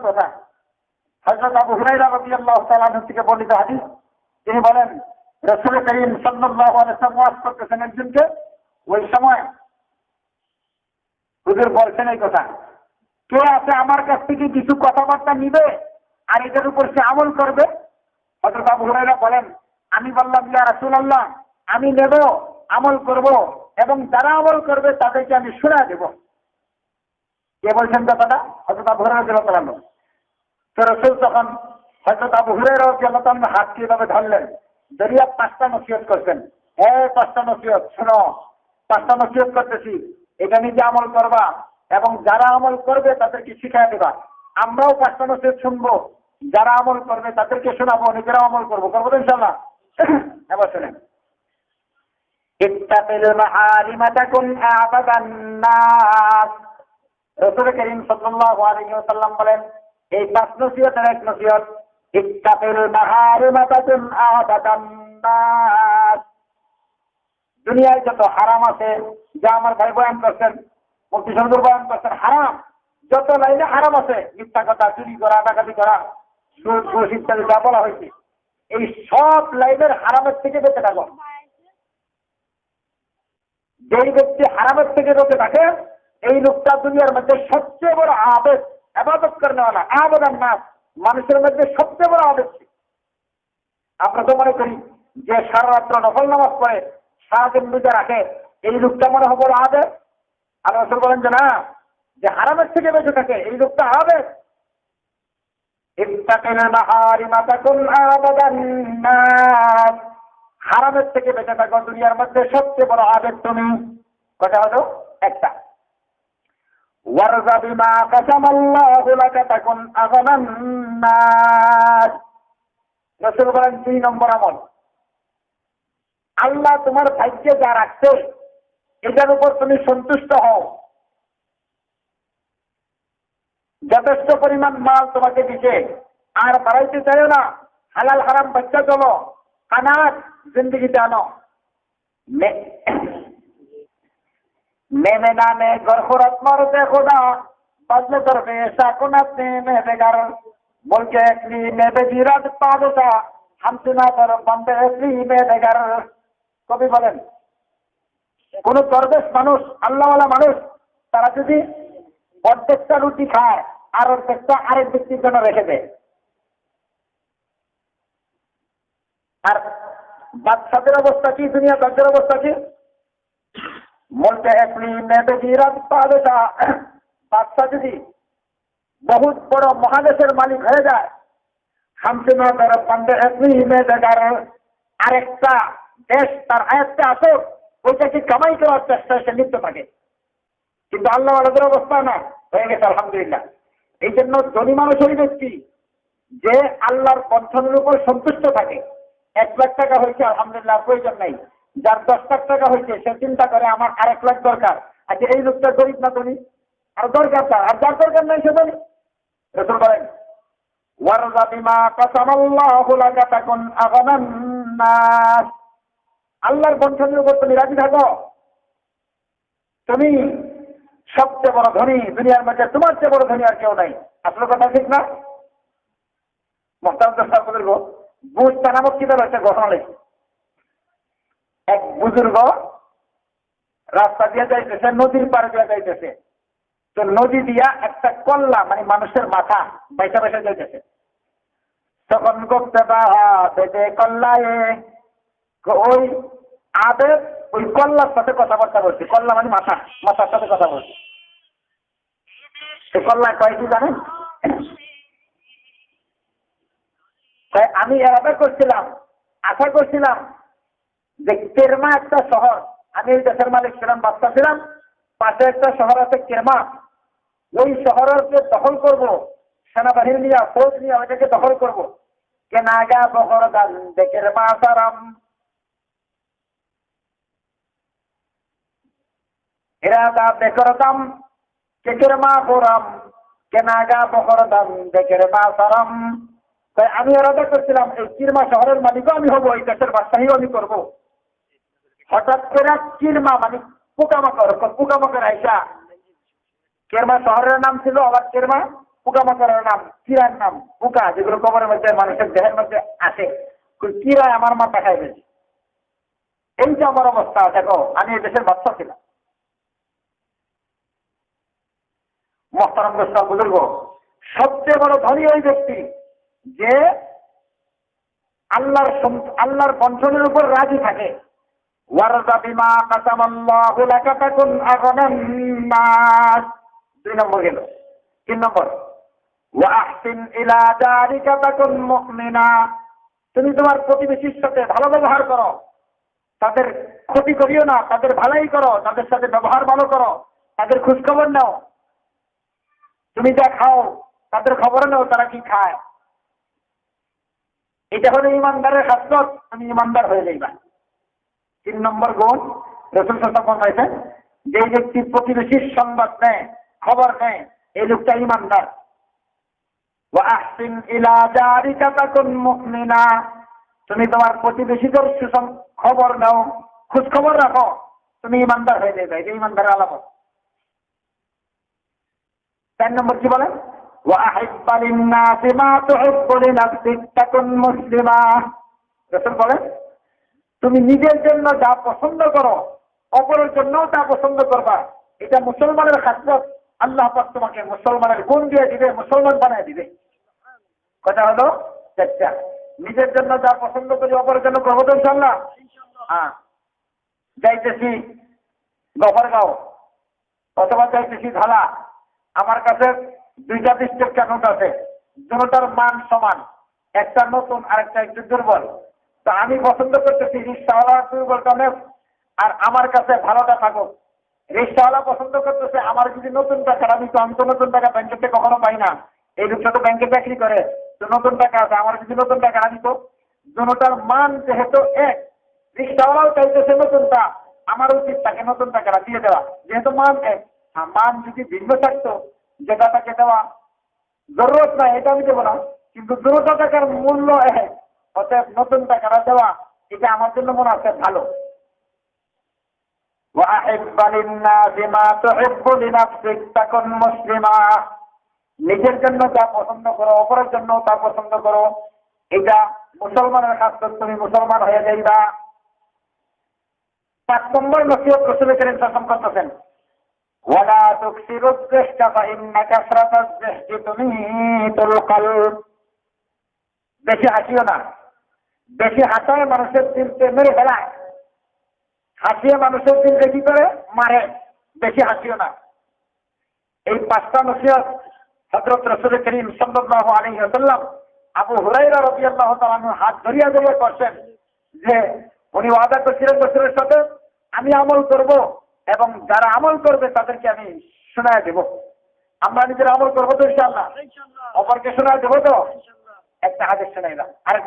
কথা। হযরত আবু হুরায়রা রাদিয়াল্লাহু তাআলা আনহু থেকে বর্ণিত হাদিস, তিনি বলেন রাসূল করিম সাল্লাল্লাহু আলাইহি ওয়াসাল্লাম ওয়াজ করতেছেন একজনকে। ওই সময় হুজুর বলছেন এই কথা, কে আছে আমার কাছ থেকে কিছু কথাবার্তা নিবে আর এটার উপর সে আমল করবে? হযরত আবু হুরায়রা বলেন, আমি বললাম ইয়া রাসূলুল্লাহ, আমি নেব, আমল করব এবং যারা আমল করবে তাদেরকে আমি শোনায় দেব। কে বলছেন কথাটা? হযরত আবু হুরায়রা রাদিয়াল্লাহু আনহু। তো রাসূল তখন হযরত আবু হুরায়রা রাদিয়াল্লাহু আনহু হাতকে এভাবে ধরলেন, ধরিয়া 5টা নসিহত করছেন। 5টা নসিহত শোনো, 5টা নসিহত করতেছি, এটা নিজে আমল করবা এবং যারা আমল করবে তাদেরকে শিখায় দেবা। আমরাও 5টা নসিহত শুনবো, যারা আমল করবে তাদেরকে শোনাবো, নিজেরাও আমল করবো। করবো তো ইনশাআল্লাহ? এবার শুনেন, ইত্তাকিল মাহারিমা তাকুন আ'বাদান নাস। রাসূল করিম সাল্লাল্লাহু আলাইহি ওয়াসাল্লাম বলেন, এই 5 নসিহতের এক নসিহত, ইত্তাকিল মাহারিমা তাকুন আ'বাদান নাস। দুনিয়ায় যত হারাম আছে, যা আমার ভাই বয়ান করছেন, মুফতি সুন্দর বয়ান করছেন, হারাম যত লাইনে হারাম আছে, মিথ্যা কথা, চুরি করা, ডাকাতি করা, সুদ ঘুষ ইত্যাদি যা বলা হয়েছে, এই সব লাইনের হারামের থেকে বেঁচে থাকো। যেই ব্যক্তি হারামের থেকে রোধে থাকে, এই লোকটা দুনিয়ার মধ্যে সবচেয়ে বড় আবেদ, ইবাদত করেনা, আবেদান নাস, মানুষের মধ্যে সবচেয়ে বড় আবেদ। আমরা তো মনে করি যে সারা রাত্র নফল নামাজ পড়ে, সারাদিন রোজা রাখে, এই লোকটা মনে হবে আবেদ। আল্লাহ রাসূল বলেন যে না, যে হারামের থেকে বেঁচে থাকে এই লোকটা আবেদ। ইত্তাকিল মাহারিমা তাকুন আ'বাদান নাস। হারামের থেকে বেঁচে থাকো, দুনিয়ার মধ্যে সবচেয়ে বড় আবেদ তুমি। কথা হলো একটা। ওয়ারযা বিমা কাসামাল্লাহু লাকা তাকুন আগনান নাস। রাসূল বলেন 2 নম্বর আমল, আল্লাহ তোমার ভাগ্যে যা রাখছে এটার উপর তুমি সন্তুষ্ট হও। যথেষ্ট পরিমাণ মাল তোমাকে দিছে, আর বাড়াইতে চাইও না। হালাল হারাম বাচ্চা চলো, কানাত জিন্দগিতে আনো। মেনে না মে গরখুরত মরতে খুদা বদলে করবে ऐसा कुनत में बेगार बोलके একলি মে বেজিরাত পাদতা হামসে না কর বন্দে একলি মে বেগার। কবি বলেন, কোন দরবেশ মানুষ, আল্লাহওয়ালা মানুষ, তারা যদি অর্ধেকটা রুটি খায় আর অর্ধেকটা আরেক ব্যক্তির জন্য রেখে দেয়, আর বাচ্চাদের অবস্থা কি, দুনিয়া বাচ্চাদের অবস্থা কি? বলতে একলি মেবেজিরাত পাদতা, বাচ্চা যদি বহুত বড় মহাদেশের মালিক হয়ে যায়, হামসে না কর বন্দে একলি মে বেগার, আরেকটা দেশ তার আয়ত্তে আসুক, ওইটাকে কামাই করার চেষ্টায় সে লিপ্ত থাকে। কিন্তু আল্লাহ আলাদের অবস্থা না, হয়ে গেছে আলহামদুলিল্লাহ। এই জন্য ধনী মানুষের ব্যক্তি যে আল্লাহর বন্ধনের উপর সন্তুষ্ট থাকে, 1 লাখ টাকা হয়েছে আলহামদুলিল্লাহ, প্রয়োজন নাই। যার 10 লাখ টাকা হয়েছে সে চিন্তা করে আমার 1 লাখ দরকার। আচ্ছা, এই লোকটা গরিব না ধনী? আর দরকার তার, আর যার দরকার নাই সে ধনী। রাসূল বলেন, ওয়ারযা বিমা কাসামাল্লাহু লাকা তাকুন আগনান নাস। আল্লাহর বন্ধনের উপর তুমি রাজি থাকো, তুমি সবচেয়ে বড় ধনী। দুনিয়ার মধ্যে তোমার চেয়ে বড় ধনী আর কেউ নাই। আসলে কথা ঠিক না? বুঝতা নামক কিতাব একটা ঘটনা লেখে। এক বুজুর্গ রাস্তা দিয়ে যাইতেছে, নদীর পাড়ে দিয়ে যাইতেছে। তো নদী দিয়া একটা কল্লা, মানে মানুষের মাথা বাইসা বাইসা যাইতেছে। তখন করতে বেদে কল্লায় ওই আবেদ ওই কল্লার সাথে কথাবার্তা বলছে। কল্লা মানে মাথা, মাথার সাথে কথা বলছে। সে কল্লায় কয় কি জানেন? আমি আশা করছিলাম যে কেরমা একটা শহর, আমি এই দেশের মালিক ছিলাম, বাচ্চা ছিলাম, পাশে একটা শহর আছে কেরমা, ওই শহরকে দখল করব, সেনাবাহিনী নিয়ে, ফৌজ নিয়ে ওইটাকে দখল করব। কে নাগা বহর দান দেখের মা সারাম, এরা দা বেকরতাম কেকের মা গোরাম, কে নাগা বহর দান দেখের মা সারাম। তাই আমি আলাদা করছিলাম এই কিরমা শহরের মালিকও আমি হবো, এই দেশের বাদশাহীও আমি করবো। হঠাৎ করে কিরমা মানে পোকামাকড় আইসা, কেরমা শহরের নাম ছিল আবার কেরমা পোকামাকড়ের নাম, কিরার নাম, পোকা যেগুলো কবরের মধ্যে মানুষের দেহের মধ্যে আসে, কিরা আমার মাথা খাই ফেলছে। এই যে আমার অবস্থা, দেখো আমি এই দেশের বাচ্চা ছিলাম। মোহতারাম দোস্ত বুজুর্গ, সবচেয়ে বড় ধনী ওই ব্যক্তি যে আল্লাহর বঞ্চনের উপর রাজি থাকে। ওয়ারদা বিমা কাসামাল্লাহু লাকা তাকুন আগনান নাস। 2 নম্বর গেল। 3 নম্বর, ওয়া আহসিন ইলা জারিকা তাকুন মুমিনা। তুমি তোমার প্রতিবেশীর সাথে ভালো ব্যবহার করো, তাদের ক্ষতি করিও না, তাদের ভালোই করো, তাদের সাথে ব্যবহার ভালো করো, তাদের খোঁজ খবর নাও। তুমি যা খাও তাদের খবর নাও তারা কি খায়। এটা হলো ইমানদারের খাসলত, তুমি ইমানদার হয়ে যাইবা। 3 নম্বর গুণ রাসূল সাল্লাল্লাহু আলাইহি ওয়াসাল্লাম বলেছেন, যে ব্যক্তি প্রতিবেশীর সংবাদ নেয়, খবর নেয়, এই লোকটা ইমানদার। ওয়া আহসিন ইলা জারিকা তাকুন মুমিনা। তুমি তোমার প্রতিবেশীদের খবর নাও, খোঁজ খবর রাখো, তুমি ইমানদার হয়ে যাবে। এটা ইমানদারের আলামত। 4 নম্বর কি বলেন, ওয়া আহিব্বা লিন-নাসি মা তুহিব্বু লিনাফসিক তাকুন মুসলিমা। রাসূল বলেন, তুমি নিজের জন্য যা পছন্দ করো অপরের জন্যও তা পছন্দ করবা। এটা মুসলমানের খাসলত। আল্লাহ পাক তোমাকে মুসলমানের গুণ দিয়ে দিবে, মুসলমান বানায় দিবে। কথা হলো চারটা। নিজের জন্য যা পছন্দ করি অপরের জন্য করবো তো ইনশাআল্লাহ। হ্যাঁ, যাইতেছি গফরগাঁও অথবা যাইতেছি ঢালা, আমার কাছে 2টা ডিস্ট্রিক্ট নোট আছে, দুটোটার মান সমান, একটা নতুন আর একটা একটু দুর্বল। তো আমি পছন্দ করতেছি রিক্সাওয়ালা দুর্বলটা নেব, আর আমার কাছে ভালোটা থাকুক। রিক্সাওয়ালা পছন্দ করতেছে আমার যদি নতুন টাকা, আমি তো নতুন টাকা ব্যাংকেতে কখনো পাই না, এই লোকটা তো ব্যাংকে চাকরি করে, তো নতুন টাকা আছে, আমার যদি নতুন টাকা আনি তো। দুটোটার মান যেহেতু এক, রিক্সাওয়ালাও চাইতেছে নতুনটা, আমার উচিত তাকে নতুন টাকাটা দিয়ে দেওয়া, যেহেতু মান এক। মান যদি ভিন্ন থাকতো, যেটা তাকে দেওয়া জরুরত নাই এটা আমি দেবো না, কিন্তু দুটো টাকার মূল্য এক, অতএব নতুন টাকাটা দেওয়া এটা আমার জন্য মনে হচ্ছে ভালো। ওয়া আহিব্বা লিন-নাসি মা তুহিব্বু লিনাফসিক তাকুন মুসলিমা। নিজের জন্য যা পছন্দ করো অপরের জন্য তা পছন্দ করো, এটা মুসলমানের খাসলত, তুমি মুসলমান হয়ে যাইবা। 5 নম্বর নসিহত রাসূল করিম সাল্লাল্লাহু আলাইহি ওয়াসাল্লাম করতেছেন, ওয়ালা তুকসিরুদ যিহতা ফাইন্না কাসরাতাজ যিহতি তুমীতুল কলব। বেশি হাসিও না, বেশি হাসায় মানুষের দিলকে মেরে ফেলায়, হাসিয়ে মানুষের দিলকে কি করে মারে, বেশি হাসিও না। এই 5টা নসিহত হযরত রাসূল করিম সাল্লাল্লাহু আলাইহি ওয়াসাল্লাম আবু হুরায়রা রাদিয়াল্লাহু তাআলা আনহু হাত ধরিয়া ধরিয়া করছেন, যে উনি ওয়াদা করছিলেন রাসূলের সাথে, আমি আমল করব এবং যারা আমল করবে তাদেরকে আমি শোনায় দেব। আমরা নিজের আমল করবো তো ইনশাআল্লাহ, অপরকে শোনায় দেবো তো। একটা হাদিস শোনাইলাম, আরেকটা